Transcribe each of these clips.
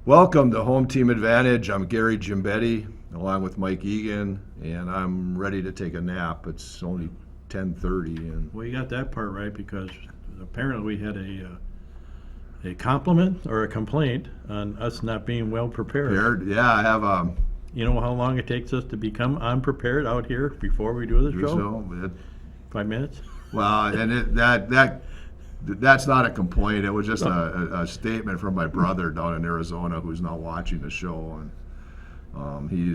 Welcome to Home Team Advantage. I'm Gary Gimbetti, along with Mike Egan, and I'm ready to take a nap. It's only 10:30, and Well, you got that part right because apparently we had a compliment or a complaint on us not being well prepared. prepared. Yeah, I have You know how long it takes us to become unprepared out here before we do the show? so 5 minutes? well, and that's not a complaint. It was just a statement from my brother down in Arizona who's now watching the show, and he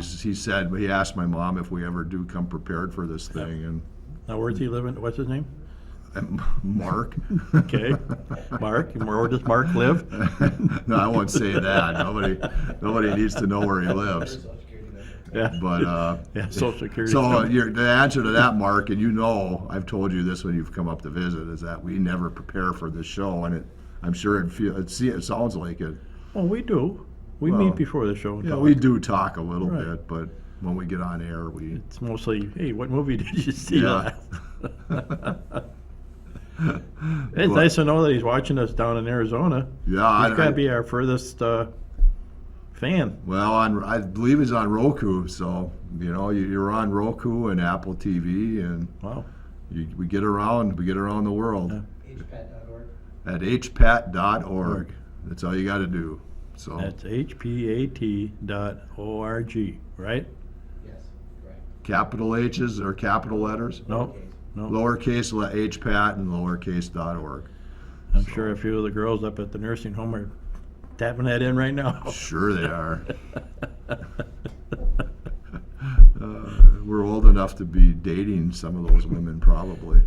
asked my mom if we ever do come prepared for this thing, and Now, where's he living? What's his name? Mark. Okay. Mark. Where does Mark live? No, I won't say that. Nobody needs to know where he lives. Yeah. But Yeah, Social Security. so number. the answer to that, Mark, and I've told you this when you've come up to visit, is that we never prepare for this show, and I'm sure it sounds like it. Well, we do. We Well, meet before the show. and Yeah, talk. we do talk a little Right. bit, but when we get on air, It's mostly, hey, what movie did you see Yeah. last? It's nice to know that he's watching us down in Arizona. yeah, He's got to be our furthest fan. well, I believe it's on Roku, so you're on Roku and Apple TV, and Wow. we get around the world. Yeah. hpat.org. At hpat.org. That's all you got to do. So That's hpat.org, right? Yes, correct. capital H's or capital letters, No, no. lowercase hpat and lowercase.org. I'm sure a few of the girls up at the nursing home are tapping that in right now. Sure they are. We're old enough to be dating some of those women, probably.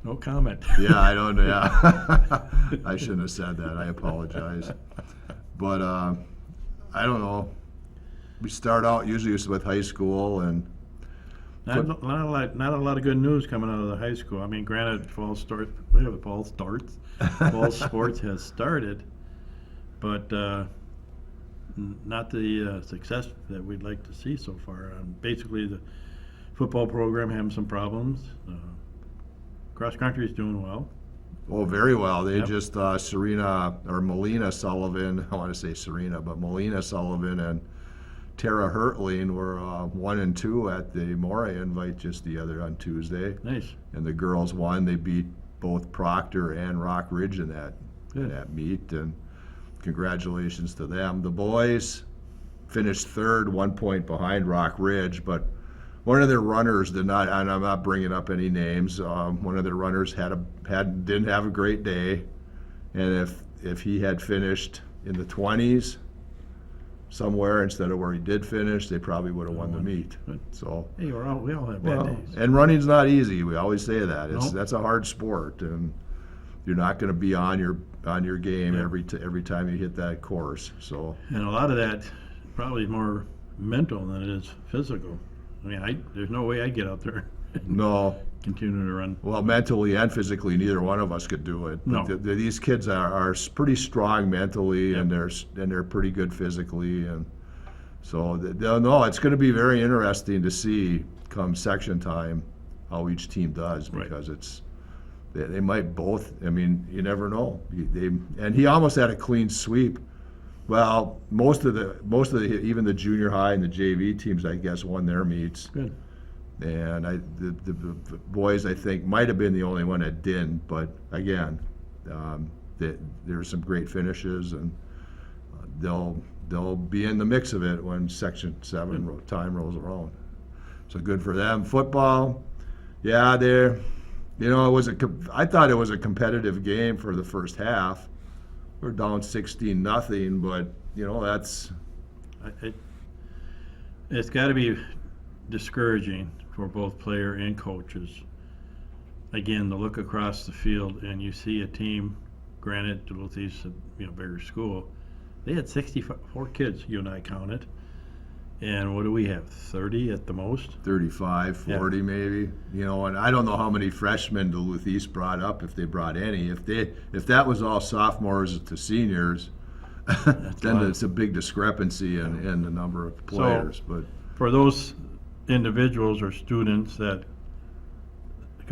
No comment. Yeah, I don't. Yeah, I shouldn't have said that. I apologize. But I don't know. We start out usually with high school, and Not a lot of good news coming out of the high school. I mean, granted, fall sports has started, but not the success that we'd like to see so far. Basically, the football program having some problems. Cross country is doing well. oh, very well. They Yep. just Melina Sullivan. I want to say Serena, but Melina Sullivan and Tara Hertling were 1 and 2 at the Moray Invite just on Tuesday, Nice. and the girls won. They beat both Proctor and Rock Ridge in that Good. meet, and congratulations to them. The boys finished third, 1 point behind Rock Ridge, but one of their runners did not, and I'm not bringing up any names. One of their runners didn't have a great day, and if he had finished in the 20s somewhere instead of where he did finish, they probably would have won the meet. Good. So, Hey, we all have bad well, days. and running's not easy. We always say that. Nope. That's a hard sport, and you're not going to be on your game Yeah. every time you hit that course. So, And a lot of that probably more mental than it is physical. I mean, there's no way I'd get out there and no. continue to run. Well, mentally and physically, neither one of us could do it. No. But these kids are pretty strong mentally, Yep. and they're pretty good physically, and so no, it's going to be very interesting to see come section time how each team does, Right. because they might both. I mean, you never know. And he almost had a clean sweep. Well, most of the even the junior high and the JV teams, I guess, won their meets. Good. And the boys, I think, might have been the only one that didn't. But again, there were some great finishes, and they'll be in the mix of it when Section 7 time rolls around. So good for them. Football, yeah, I thought it was a competitive game for the first half. We're down 16-0, but that's. It's got to be discouraging for both player and coaches. Again, to look across the field and you see a team, granted, Duluth East, bigger school, they had 64 kids, you and I counted. And what do we have, 30 at the most? 35, 40 maybe. And I don't know how many freshmen Duluth East brought up, if they brought any. If that was all sophomores to seniors, then it's a big discrepancy in the number of players. But For those individuals or students that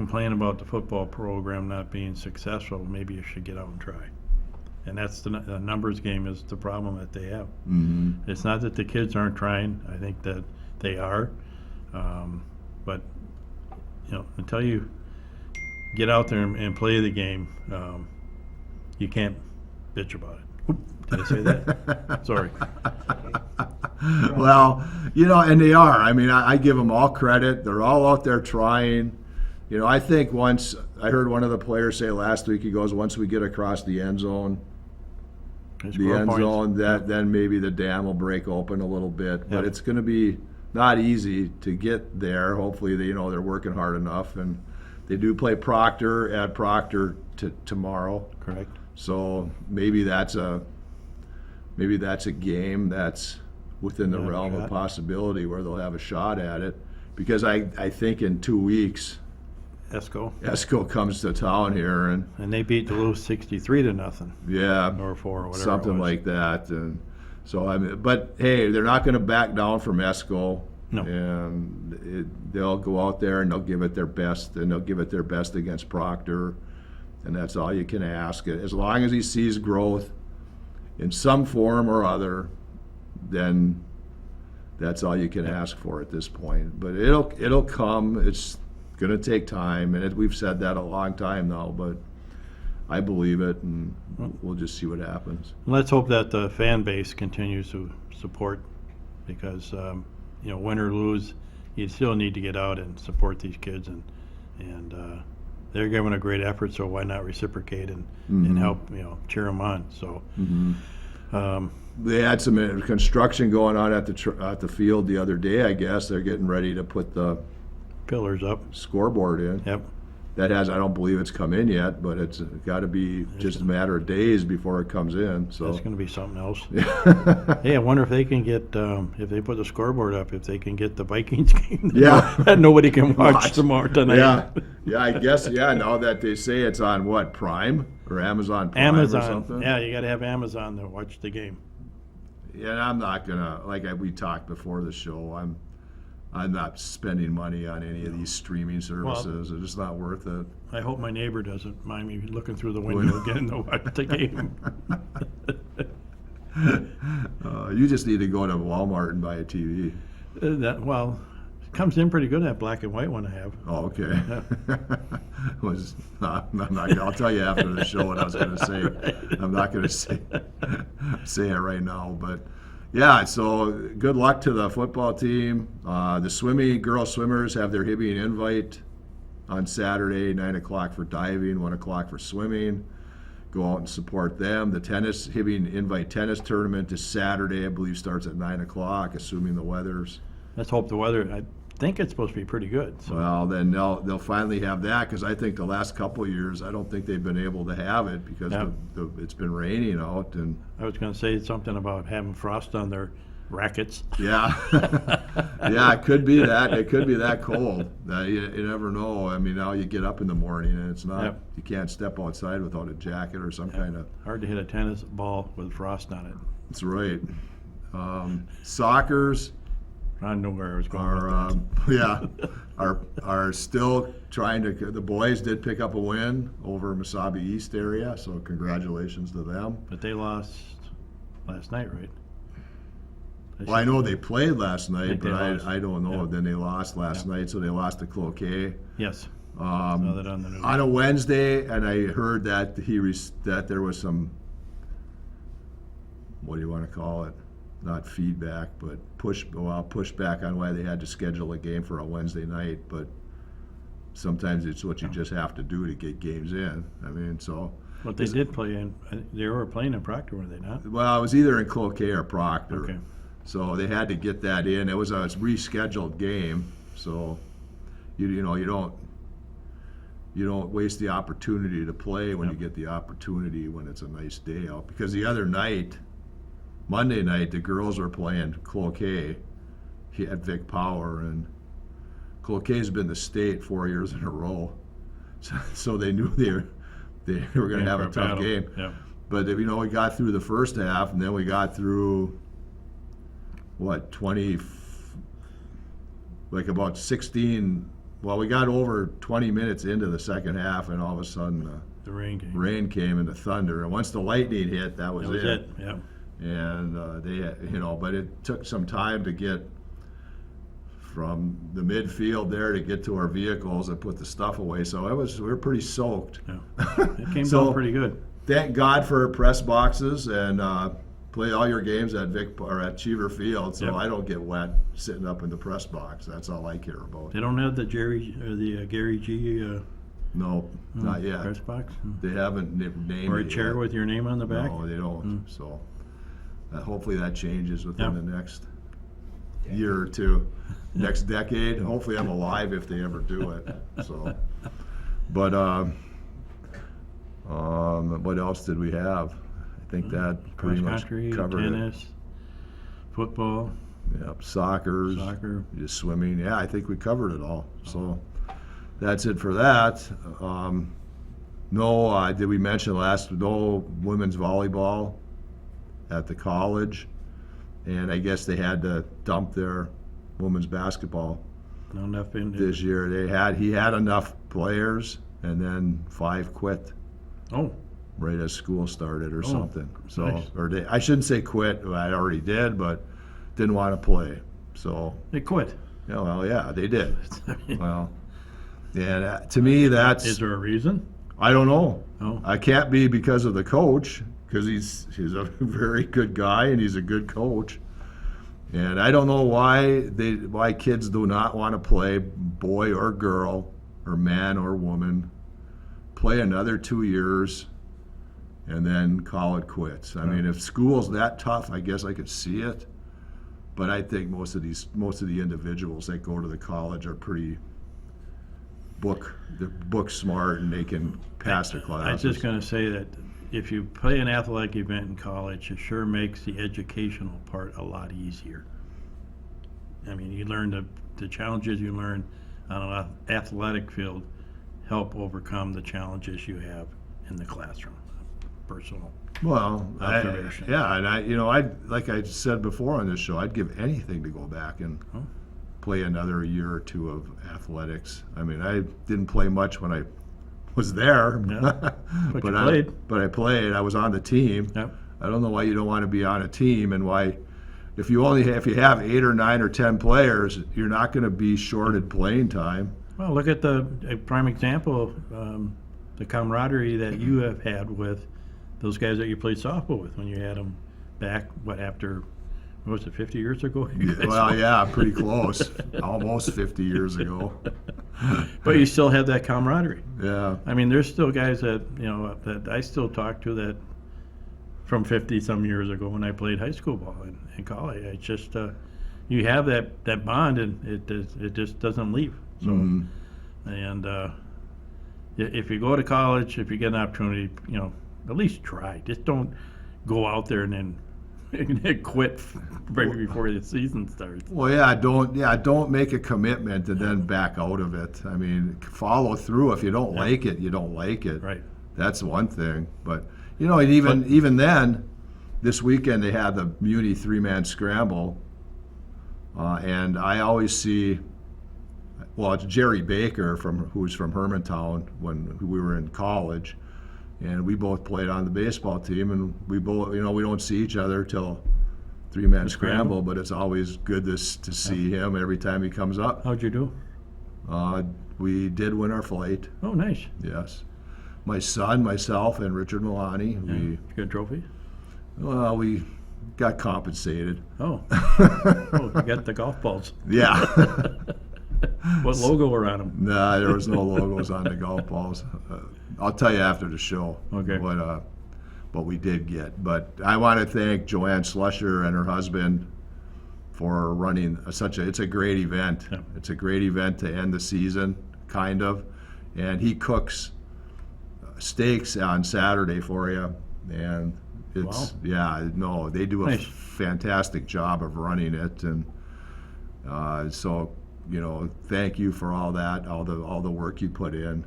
complain about the football program not being successful, maybe you should get out and try. And that's the numbers game is the problem that they have. Mm-hmm. It's not that the kids aren't trying. I think that they are. But, until you get out there and play the game, you can't bitch about it. Oop, did I say that? Sorry. Well, and they are. I mean, I give them all credit. They're all out there trying. I think once, I heard one of the players say last week, he goes, once we get across the end zone, They score points. then maybe the dam will break open a little bit. But Yep. it's going to be not easy to get there. Hopefully, they're working hard enough. And they do play Proctor at Proctor tomorrow. Correct. So maybe that's a game that's within the Yeah, realm of shot. possibility where they'll have a shot at it. Because I think in 2 weeks, Esco. Esco comes to town here, and And they beat Duluth 63-0, yeah, or 4, or whatever. something it was. like that. And so but hey, they're not going to back down from Esco. No. And they'll go out there and they'll give it their best, and they'll give it their best against Proctor, and that's all you can ask. As long as he sees growth in some form or other, then that's all you can ask for at this point. But it'll come. It's going to take time, and we've said that a long time now, but I believe it, and we'll just see what happens. Let's hope that the fan base continues to support, because win or lose, you still need to get out and support these kids, and they're giving a great effort. So why not reciprocate and help cheer them on? So They had some construction going on at the field the other day. I guess they're getting ready to put the pillars up. scoreboard in. Yep. I don't believe it's come in yet, but it's got to be just a matter of days before it comes in. So That's going to be something else. Hey, I wonder if they can get, if they put the scoreboard up, if they can get the Vikings game that nobody can watch tomorrow tonight. Yeah, I guess, now that they say it's on what, Prime or Amazon Prime or something? Yeah, you got to have Amazon to watch the game. Yeah, and I'm not gonna, we talked before the show, I'm not spending money on any of these streaming services. It's just not worth it. I hope my neighbor doesn't mind me looking through the window again to watch the game. You just need to go to Walmart and buy a TV. It comes in pretty good, that black and white one I have. Oh, okay. I'll tell you after the show what I was going to say. Right. I'm not going to say it right now, but yeah. So good luck to the football team. The girls swimmers have their Hibbing invite on Saturday, 9 o'clock for diving, 1 o'clock for swimming. Go out and support them. The Hibbing invite tennis tournament is Saturday. I believe starts at 9 o'clock, assuming the weather's. Let's hope the weather. I think it's supposed to be pretty good. So. Well, then they'll finally have that, because I think the last couple of years, I don't think they've been able to have it because it's been raining out. And I was going to say something about having frost on their rackets. yeah, yeah, it could be that. It could be that cold. You never know. I mean, now you get up in the morning and it's not. Yep. You can't step outside without a jacket or some kind of. Hard to hit a tennis ball with frost on it. That's right. Soccer's. I know where I was going with that. are still trying to. The boys did pick up a win over Mesabi East area, so congratulations to them. But they lost last night, right? Well, I know they played last night, think but they lost. I don't know. Yeah. Then they lost last Yeah. night, so they lost to Cloquet. Yes. Saw that on the news. On a Wednesday, and I heard that that there was some, what do you want to call it? Not feedback, but pushback on why they had to schedule a game for a Wednesday night. But sometimes it's what you just have to do to get games in. I mean, so. But they did play in. They were playing in Proctor, were they not? Well, it was either in Cloquet or Proctor. Okay. So they had to get that in. It was a rescheduled game, so you don't waste the opportunity to play when you get the opportunity when it's a nice day out. Because the other night, Monday night, the girls were playing Cloquet at Vic Power, and Cloquet's been the state 4 years in a row, so they knew they were going to have a tough battle. game. Yeah. But we got through the first half, and then we got through about 16 well, we got over 20 minutes into the second half, and all of a sudden The rain game. rain came and the thunder. And once the lightning hit, that was, That was it, yeah. And but it took some time to get from the midfield there to get to our vehicles and put the stuff away. So we were pretty soaked. Yeah. It came So- down pretty good. Thank God for press boxes, and play all your games at Cheever Field, so Yep. I don't get wet sitting up in the press box. That's all I care about. They don't have the Gary G. No, not yet. Press box? They haven't named Or a it chair yet. with your name on the back? No, they don't. So hopefully that changes within Yep. the next year or two, next decade. Hopefully I'm alive if they ever do it. So, but what else did we have? I think that pretty Cross much country, covered it. tennis, football, Yep, soccer, just swimming. Yeah, I think we covered it all. So that's it for that. Did we mention no women's volleyball at the college? And I guess they had to dump their women's basketball not enough in this year. He had enough players, and then 5 quit Oh, right as school started or Oh, something. So, nice. I shouldn't say quit. I already did, but didn't want to play. So, they quit. yeah, they did. Well, and to me, that's Is there a reason? I don't know. Oh, I can't be because of the coach, because he's a very good guy and he's a good coach. And I don't know why kids do not want to play, boy or girl or man or woman, play another 2 years and then call it quits. I mean, if school's that tough, I guess I could see it. But I think most of the individuals that go to the college are pretty they're book smart and they can pass their I classes. was just going to say that if you play an athletic event in college, it sure makes the educational part a lot easier. I mean, you learn the challenges you learn on an athletic field help overcome the challenges you have in the classroom. Personal. Well, observation. like I said before on this show, I'd give anything to go back and Oh. play another year or two of athletics. I mean, I didn't play much when I was there, Yeah. But you I played. But I played. I was on the team. Yep. I don't know why you don't want to be on a team, and why if you have 8 or 9 or 10 players, you're not going to be shorted playing time. Well, look at a prime example, the camaraderie that you have had with those guys that you played softball with when you had them back, after, what was it, 50 years ago? Well, yeah, pretty close. Almost 50 years ago. But you still have that camaraderie. Yeah. I mean, there's still guys that I still talk to that from 50 some years ago when I played high school ball in college. It's just you have that bond, and it just doesn't leave. So, Mhm. and if you go to college, if you get an opportunity, at least try. Just don't go out there and then quit right before the season starts. Well, don't make a commitment and then back out of it. I mean, follow through. If you don't like it, you don't like it. Right. That's one thing. But and even then, this weekend they had the Muni 3-man scramble, and I always see. Well, it's Jerry Baker who's from Hermantown when we were in college, and we both played on the baseball team, and we both we don't see each other till 3-man scramble, but it's always good to see him every time he comes up. How'd you do? We did win our flight, Oh, nice. yes. My son, myself, and Richard Milani. Yeah. Did you get a trophy? We got compensated. Oh. Oh, you got the golf balls. Yeah. What logo were on them? Nah, there was no logos on the golf balls. I'll tell you after the show. Okay. What we did get. But I want to thank Joanne Slusher and her husband for running it's a great event. Yeah. It's a great event to end the season, kind of. And he cooks steaks on Saturday for you. And it's, they do a Nice. fantastic job of running it. And so, thank you for all that, all the work you put in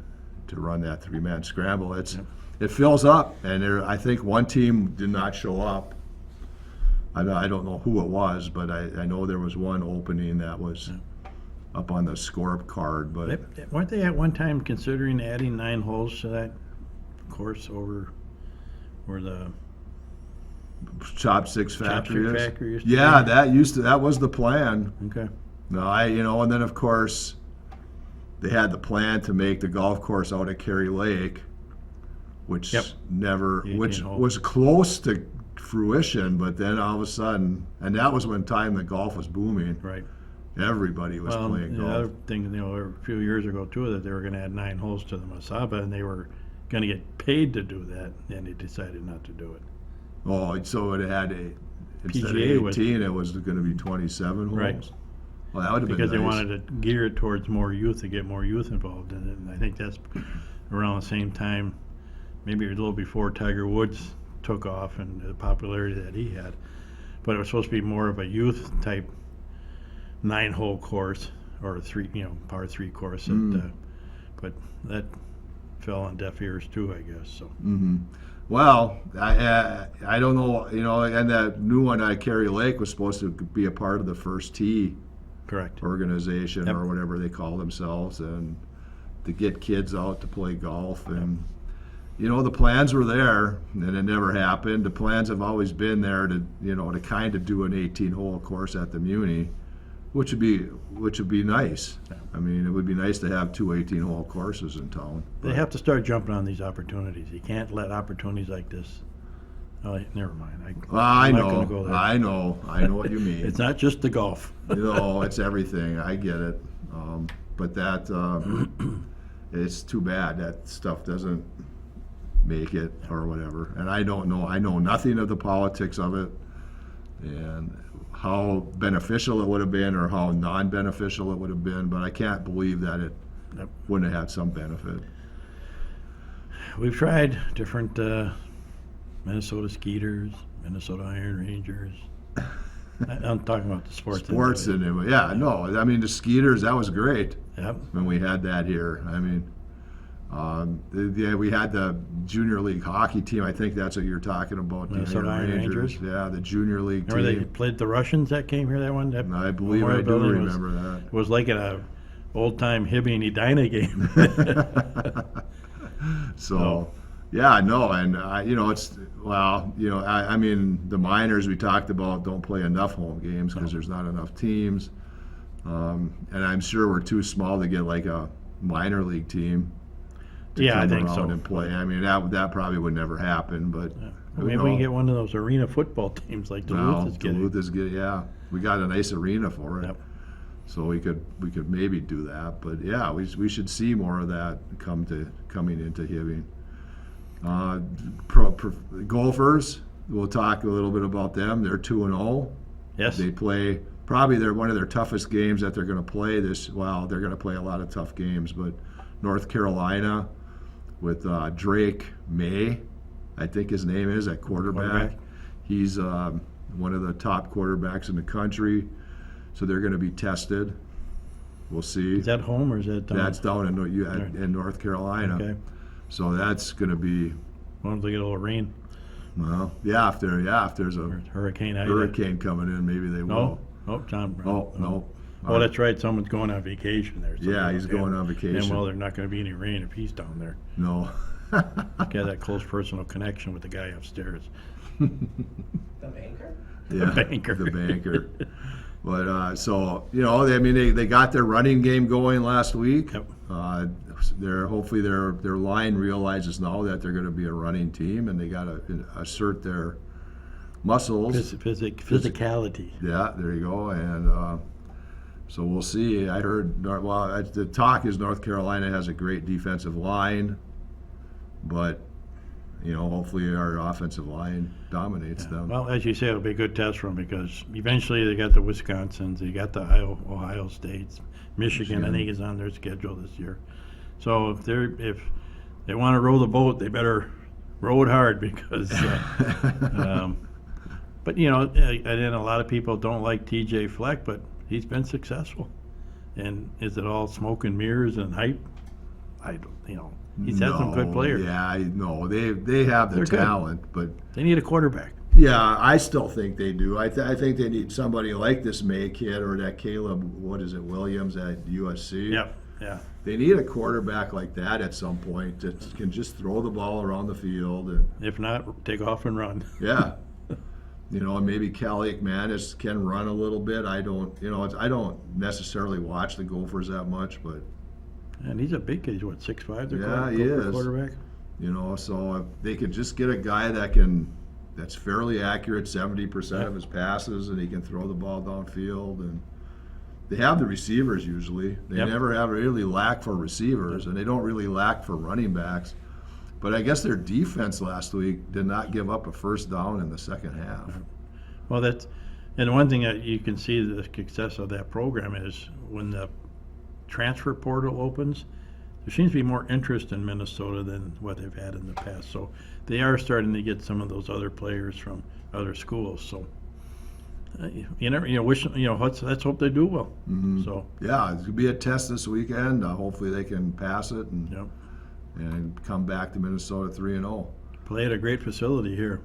to run that 3-man scramble. It fills up, and I think one team did not show up. I don't know who it was, but I know there was one opening that was up on the scorecard, but Weren't they at one time considering adding 9 holes to that course over where the Chopsticks Factory is. Factory used to Yeah, be? that was the plan. Okay. No, and then of course, they had the plan to make the golf course out at Kerry Lake, which Yep. which 18 hole. was close to fruition, but then all of a sudden, and that was when time the golf was booming. Right. Everybody was Well, playing the golf. other thing, a few years ago too, that they were going to add 9 holes to the Masaba, and they were going to get paid to do that, and they decided not to do it. Oh, so it had instead PGA of was- 18, it was going to be 27 holes. Right. Well, that would have been Because they nice. wanted to gear it towards more youth, to get more youth involved in it, and I think that's around the same time, maybe a little before Tiger Woods took off and the popularity that he had. But it was supposed to be more of a youth type 9-hole course, or par 3 course. But that fell on deaf ears too, I guess. So Well, I don't know, and that new one at Kerry Lake was supposed to be a part of the First Tee correct. organization Yep. or whatever they call themselves, and to get kids out to play golf. And the plans were there, and it never happened. The plans have always been there to kind of do an 18-hole course at the Muni, which would be nice. I mean, it would be nice to have 2 18-hole courses in town. They have to start jumping on these opportunities. You can't let opportunities like this. Oh, never mind. I I'm not gonna know, go there. I know what you mean. It's not just the golf. It's everything. I get it. But it's too bad that stuff doesn't make it or whatever. And I don't know. I know nothing of the politics of it and how beneficial it would have been or how non-beneficial it would have been. But I can't believe that it Yep. wouldn't have had some benefit. We've tried different Minnesota Skeeters, Minnesota Iron Rangers. I'm talking about the sports. Sports industry. and no. I mean, the Skeeters, that was great Yep. when we had that here. I mean, we had the junior league hockey team. I think that's what you're talking about. The Minnesota Iron Rangers. Yeah, the junior league Remember they team. played the Russians that came here that one? That I believe I Memorial do Building remember that. was like a old-time Hibbing and Edina game. So, yeah, no, and I mean, the minors we talked about don't play enough home games because there's not enough teams, and I'm sure we're too small to get like a minor league team to Yeah, I come think around so. and play. I mean, that probably would never happen, but Maybe we can get one of those arena football teams like Duluth is getting. Duluth is good. Yeah, we got a nice arena for it. Yep. So we could maybe do that, but yeah, we should see more of that coming into Hibbing. Golfers, we'll talk a little bit about them. They're 2-0. Yes. They play probably one of their toughest games that they're going to play this. Well, they're going to play a lot of tough games, but North Carolina with Drake May, I think his name is at quarterback. He's one of the top quarterbacks in the country. So they're going to be tested. We'll see. Is that home or is that down? That's down in North Carolina. Okay. So that's going to be, Why don't they get a little rain? well, yeah. If there's a Hurricane Ida. hurricane coming in, maybe they No. will. Oh, John Brown. Oh no. Oh, that's right. Someone's going on vacation there. so Yeah, he's okay. going on And vacation. well, there's not going to be any rain if he's down there. No. Got that close personal connection with the guy upstairs. The banker? Yeah, banker. The banker. But they got their running game going last week. Yep. Hopefully their line realizes now that they're going to be a running team, and they got to assert their muscles. Physicality. Yeah, there you go. And so we'll see. I heard the talk is North Carolina has a great defensive line, but hopefully our offensive line dominates them. Well, as you say, it'll be a good test for them because eventually they got the Wisconsins, they got the Ohio States, Michigan. I think is on their schedule this year. So if they want to row the boat, they better row it hard because. But and then a lot of people don't like T.J. Fleck, but he's been successful. And is it all smoke and mirrors and hype? I don't. He's had some good players. Yeah, I know they have the They're good. talent, but They need a quarterback. Yeah, I still think they do. I think they need somebody like this May kid or that Caleb, what is it, Williams at USC. Yep, yeah. They need a quarterback like that at some point that can just throw the ball around the field. And, If not, take off and run. yeah. And maybe Calic Manis can run a little bit. I don't necessarily watch the Gophers that much, but, And he's a big kid. He's what, 6'5", the Yeah, he is. quarterback? so if they could just get a guy that's fairly accurate, 70% of his passes, and he can throw the ball downfield. And they have the receivers usually. They Yep. never have really lack for receivers, and they don't really lack for running backs. But I guess their defense last week did not give up a first down in the second half. Well, and one thing that you can see the success of that program is when the transfer portal opens, there seems to be more interest in Minnesota than what they've had in the past. So they are starting to get some of those other players from other schools. So let's hope they do well. Mhm. So Yeah, it's going to be a test this weekend. Hopefully they can pass it yep. and come back to Minnesota 3-0. Play at a great facility here,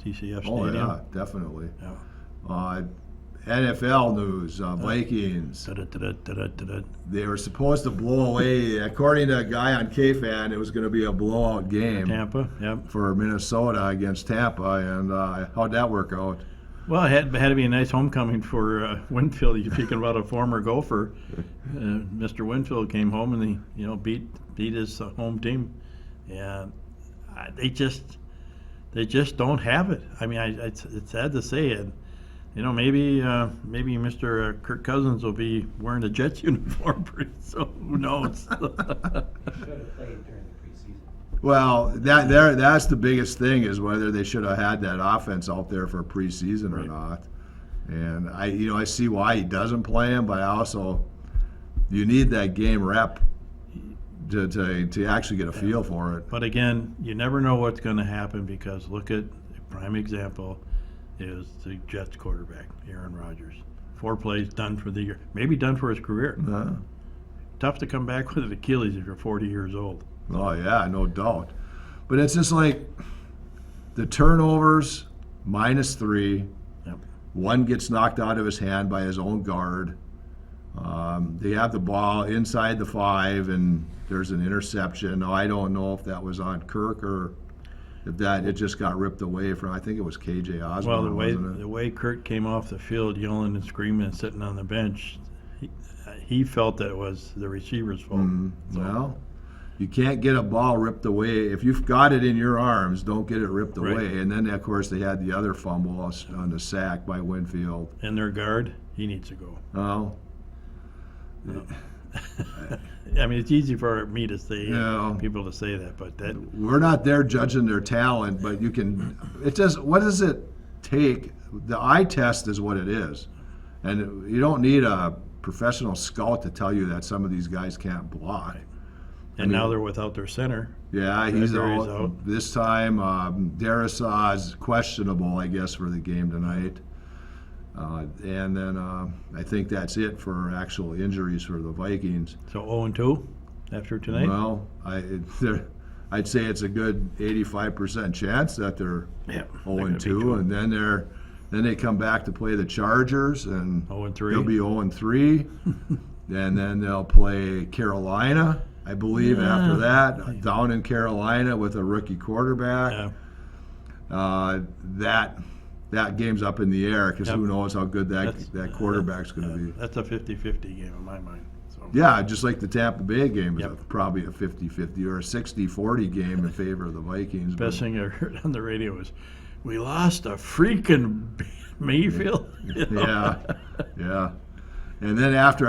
TCF Oh, Stadium. yeah, definitely. Yeah. NFL news, Vikings. Da-da-da-da-da-da-da. They were supposed to blow away, according to a guy on KFan, it was going to be a blowout game Tampa, yep. for Minnesota against Tampa. And how'd that work out? Well, it had to be a nice homecoming for Winfield. You're speaking about a former Gopher. Mr. Winfield came home and he, beat his home team, and they just don't have it. I mean, it's sad to say it. Maybe Mr. Kirk Cousins will be wearing a Jets uniform pretty soon. Who knows? Should have played during the preseason. Well, that's the biggest thing is whether they should have had that offense out there for preseason or Right. not. And I see why he doesn't play him, but you need that game rep to actually get a feel for it. But again, you never know what's going to happen because look at a prime example is the Jets quarterback, Aaron Rodgers. 4 plays, done for the year. Maybe done for his career. Tough to come back with an Achilles if you're 40 years old. Oh, yeah, no doubt. But it's just like the turnovers, -3. Yep. One gets knocked out of his hand by his own guard. They have the ball inside the 5, and there's an interception. Now, I don't know if that was on Kirk or if it just got ripped away from, I think it was KJ Osborne, Well, wasn't it? the way Kurt came off the field yelling and screaming and sitting on the bench, he felt that it was the receiver's fault. So, Well, you can't get a ball ripped away. If you've got it in your arms, don't get it ripped Right. away. And then, of course, they had the other fumble on the sack by Winfield. and their guard, he needs to go. Oh, I mean, it's easy for me to say, Yeah. people to say that, but that we're not there judging their talent, but what does it take? The eye test is what it is. And you don't need a professional scout to tell you that some of these guys can't block. and now they're without their center. Yeah, he's Bradbury's out. out. This time. Darrisaw's questionable, I guess, for the game tonight. And then I think that's it for actual injuries for the Vikings. So 0-2 after tonight? Well, I'd say it's a good 85% chance that they're Yeah, 0-2, and then they come back to play the Chargers, and 0-3. they'll be 0-3, and then they'll play Carolina, I believe, after that, down in Carolina with a rookie quarterback. Yeah. That game's up in the air because Yep. who knows how good That's- that quarterback's going to be. That's a 50-50 game in my mind. So. Yeah, just like the Tampa Bay game is Yep. probably a 50-50 or a 60-40 game in favor of the Vikings. Best but- thing I heard on the radio was, we lost a freaking Mayfield. You know? Yeah. And then after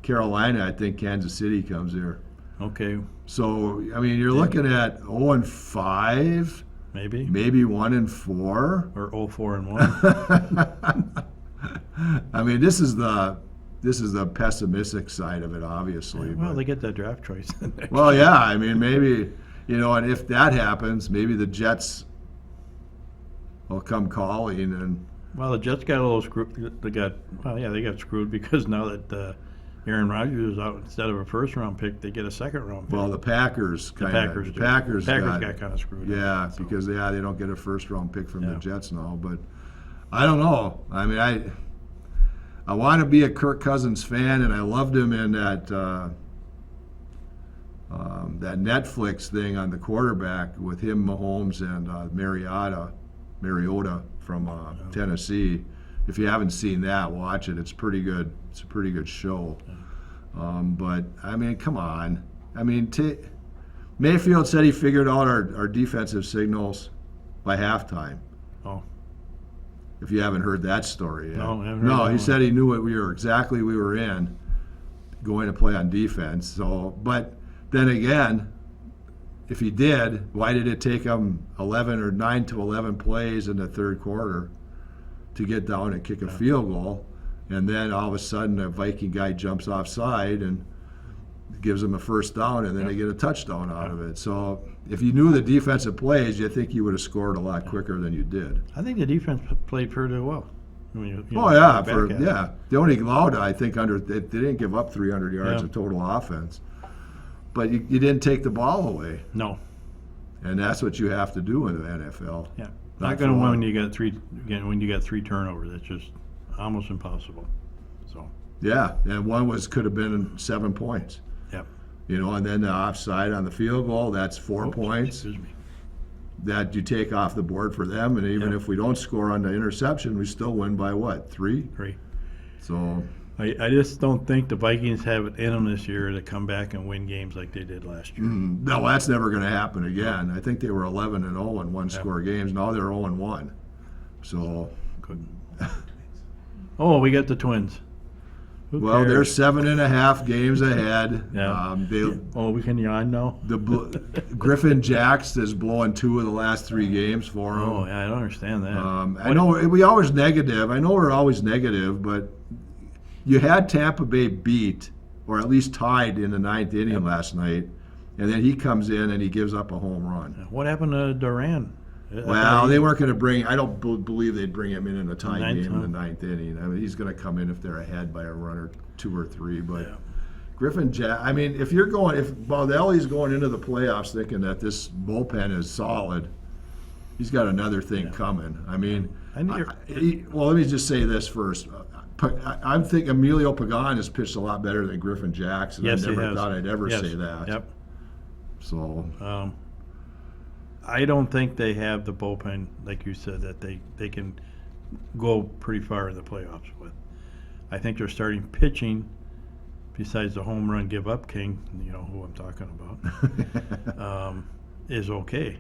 Carolina, I think Kansas City comes here. Okay, So, I mean, you're looking at 0-5, maybe. maybe 1-4. Or 0-4-1. I mean, this is the pessimistic side of it, obviously. Well, but- they get that draft choice. Well, yeah, I mean, maybe, and if that happens, maybe the Jets will come calling and Well, the Jets got a little screwed. They got screwed because now that Aaron Rodgers is out, instead of a first-round pick, they get a second-round pick. Well, the Packers Packers do. Packers got kind of screwed up. Yeah, so. because they don't get a first round pick from the Yeah. Jets now. But I don't know. I mean, I want to be a Kirk Cousins fan, and I loved him in that that Netflix thing on the quarterback with him, Mahomes, and Mariota from Tennessee. If you haven't seen that, watch it. It's pretty good. It's a pretty good show. But I mean, come on. I mean, Mayfield said he figured out our defensive signals by halftime. Oh. If you haven't heard that story yet. No, I haven't heard that he one. said he knew what we were in, going to play on defense. So, but then again, if he did, why did it take him 9 to 11 plays in the third quarter to get down and kick a field goal? And then all of a sudden, a Viking guy jumps offside and gives them a first down, and then they get a touchdown out of it. So if you knew the defensive plays, you think you would have scored a lot quicker than you did. I think the defense played pretty well. They only allowed, I think, they didn't give up 300 yards Yeah. of total offense. But you didn't take the ball away, No. and that's what you have to do in the NFL. Yeah. Not Not going to for win one. when you got three turnovers. That's just almost impossible. So, Yeah, and one could have been 7 points. yep. And then the offside on the field goal, that's 4 Oops, points Excuse me. that you take off the board for them. And even Yeah. if we don't score on the interception, we still win by what, 3? 3. So, I just don't think the Vikings have it in them this year to come back and win games like they did last year. no, that's never going to happen again. I think they were 11-0 in one-score games. Now they're 0-1. So, Couldn't. Oh, we got the Twins. Who well, they're cares? 7.5 games ahead. Yeah. They, Oh, we can yawn now? Griffin Jacks is blowing 2 of the last 3 games for him. Oh, yeah, I don't understand that. I know we always negative. I know we're always negative, but you had Tampa Bay beat, or at least tied in the 9th inning last night, and then he comes in and he gives up a home run. What happened to Duran? Well, they weren't going to bring. I don't believe they'd bring him in a tie Ninth, game in the huh? 9th inning. I mean, he's going to come in if they're ahead by a run or 2 or 3. But Yeah. Griffin Jack. I mean, if Baldelli's going into the playoffs thinking that this bullpen is solid, he's got another thing coming. I mean, well, let me just say this first. I'm thinking Emilio Pagan has pitched a lot better than Griffin Jackson. Yes, I never he has. thought I'd ever Yes. say that. Yep. So, I don't think they have the bullpen, like you said, that they can go pretty far in the playoffs with. I think their starting pitching, besides the home run give up king, you know who I'm talking about, is okay.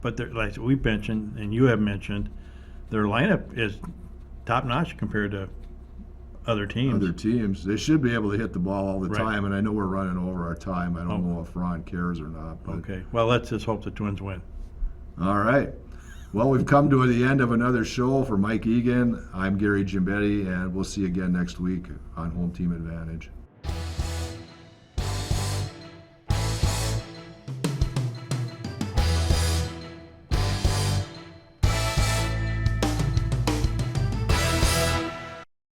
But like we mentioned, and you have mentioned, their lineup is top notch compared to other teams. They should be able to hit the ball all the Right. time, and I know we're running over our time. I don't Oh. know if Ron cares or not. But. Okay. Well, let's just hope the Twins win. All right. Well, we've come to the end of another show. For Mike Egan, I'm Gary Gimbetti, and we'll see you again next week on Home Team Advantage.